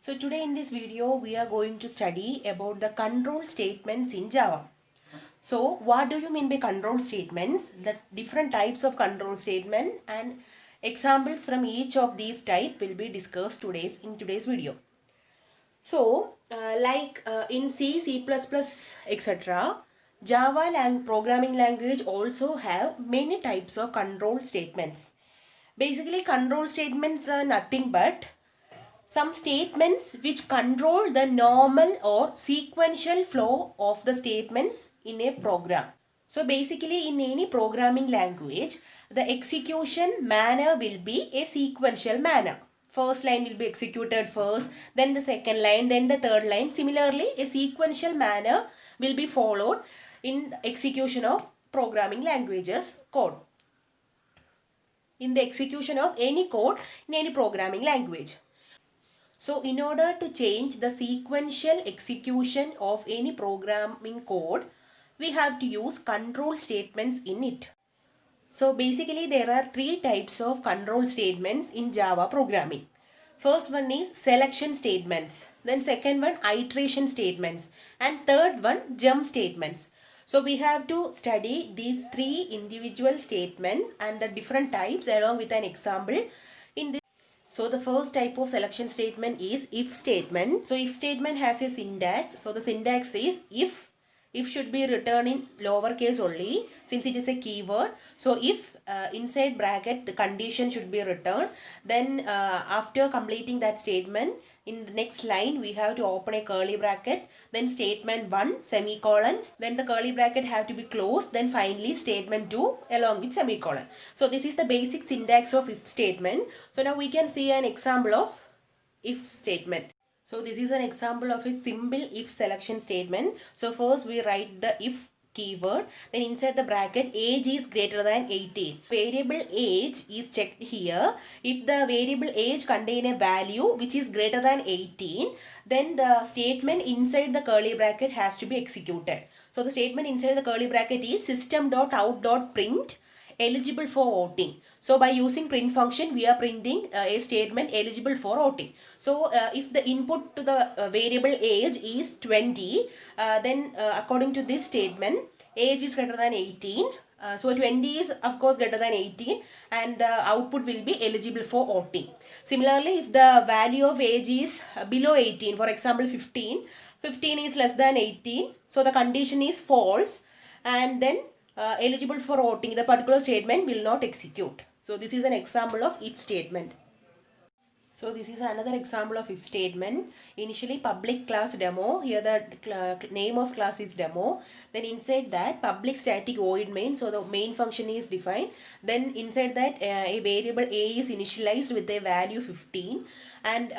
So today in this video we are going to study about the control statements in Java. So what do you mean by control statements? The different types of control statement and examples from each of these type will be discussed in today's video. So in C, C++, etc. Java programming language also have many types of control statements. Basically control statements are nothing but some statements which control the normal or sequential flow of the statements in a program. So basically in any programming language, the execution manner will be a sequential manner. First line will be executed first, then the second line, then the third line. Similarly, a sequential manner will be followed in execution of programming languages code. In the execution of any code in any programming language. So in order to change the sequential execution of any programming code, we have to use control statements in it. So basically there are three types of control statements in Java programming. First one is selection statements. Then second one iteration statements. And third one jump statements. So we have to study these three individual statements and the different types along with an example in this. So the first type of selection statement is if statement. So if statement has a syntax. So the syntax is if should be written in lowercase only since it is a keyword. So if inside bracket the condition should be written, then after completing that statement, in the next line we have to open a curly bracket, then statement 1 semicolons, then the curly bracket have to be closed, then finally statement 2 along with semicolon. So this is the basic syntax of if statement. So now we can see an example of if statement. So this is an example of a simple if selection statement. So first we write the if keyword, then inside the bracket age is greater than 18. Variable age is checked here. If the variable age contain a value which is greater than 18, then the statement inside the curly bracket has to be executed. So the statement inside the curly bracket is system.out.print eligible for voting. So by using print function we are printing a statement eligible for voting. So if the input to the variable age is 20, then according to this statement age is greater than 18. So 20 is of course greater than 18 and the output will be eligible for voting. Similarly, if the value of age is below 18, for example 15 is less than 18, so the condition is false and then eligible for voting, the particular statement will not execute. So this is an example of if statement. So this is another example of if statement. Initially public class demo. Here the name of class is demo. Then inside that public static void main. So the main function is defined. Then inside that a variable a is initialized with a value 15. And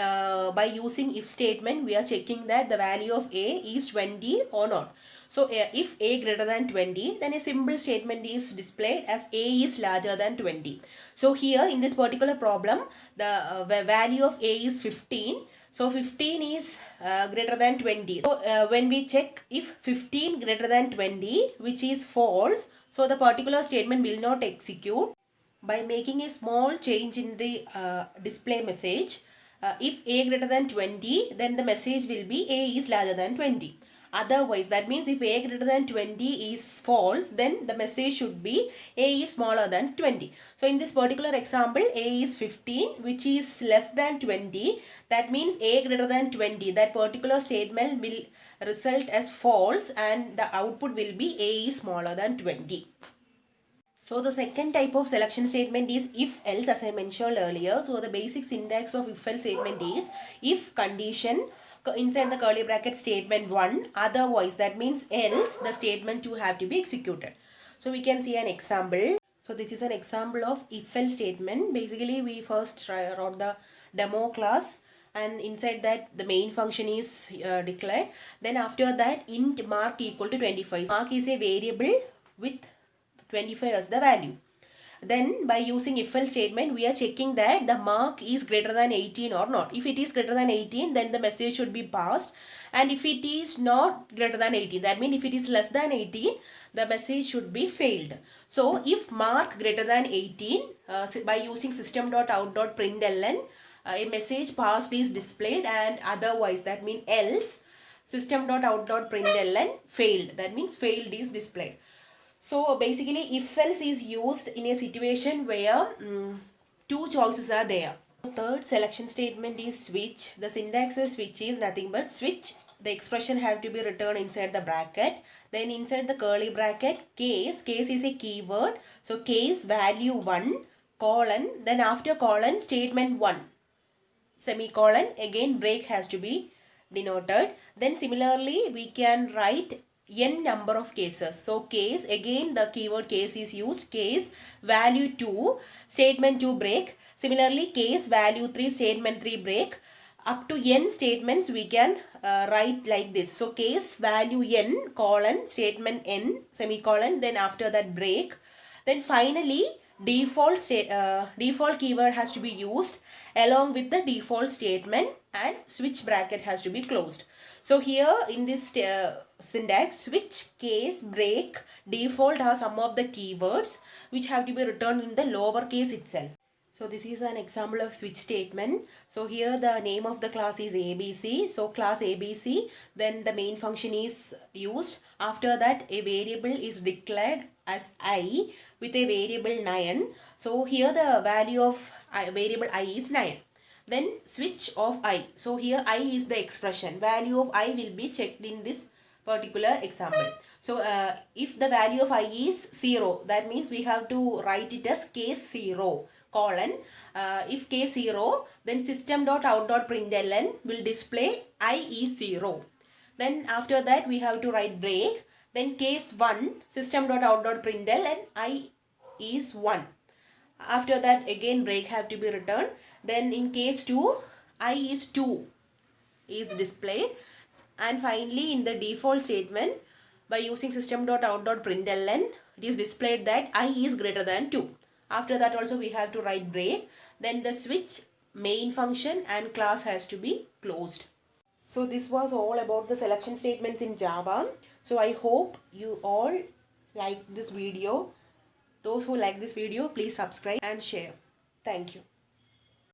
by using if statement we are checking that the value of a is 20 or not. So if a greater than 20, then a simple statement is displayed as a is larger than 20. So here in this particular problem, the value of a is 15. So 15 is greater than 20. So when we check if 15 greater than 20, which is false, so the particular statement will not execute. By making a small change in the display message, if a greater than 20, then the message will be a is larger than 20. Otherwise, that means if a greater than 20 is false, then the message should be a is smaller than 20. So in this particular example, a is 15 which is less than 20. That means a greater than 20. That particular statement will result as false and the output will be a is smaller than 20. So the second type of selection statement is if else, as I mentioned earlier. So the basic syntax of if else statement is if condition inside the curly bracket statement 1, otherwise, that means else the statement 2 have to be executed. So we can see an example. So this is an example of if else statement. Basically we first wrote the demo class and inside that the main function is declared. Then after that int mark equal to 25. Mark is a variable with 25 as the value. Then by using if else statement we are checking that the mark is greater than 18 or not. If it is greater than 18, then the message should be passed, and if it is not greater than 18, that means if it is less than 18, the message should be failed. So if mark greater than 18, by using system.out.println a message passed is displayed, and otherwise, that means else, system.out.println failed, that means failed is displayed. So basically if else is used in a situation where two choices are there. Third selection statement is switch. The syntax of switch is nothing but switch. The expression have to be returned inside the bracket. Then inside the curly bracket, case is a keyword. So case value 1, colon, then after colon statement 1, semicolon, again break has to be denoted. Then similarly we can write n number of cases. So case, again the keyword case is used. Case value 2, statement 2 break. Similarly case value 3, statement 3 break. Up to n statements we can write like this. So case value n, colon, statement n, semicolon, then after that break. Then finally default keyword has to be used along with the default statement, and switch bracket has to be closed. So here in this syntax, switch, case, break, default are some of the keywords which have to be returned in the lower case itself. So this is an example of switch statement. So here the name of the class is ABC. So class ABC, then the main function is used. After that a variable is declared as I with a variable 9. So here the value of variable I is 9. Then switch of I. So here I is the expression. Value of I will be checked in this particular example. So if the value of I is 0, that means we have to write it as case 0, colon. If case 0, then system.out.println will display I is 0. Then after that we have to write break. Then case 1, system.out.println I is 1. After that again break have to be returned. Then in case 2, I is 2 is displayed. And finally in the default statement, by using system.out.println, it is displayed that I is greater than 2. After that also we have to write break. Then the switch, main function and class has to be closed. So this was all about the selection statements in Java. So I hope you all like this video. Those who like this video, please subscribe and share. Thank you.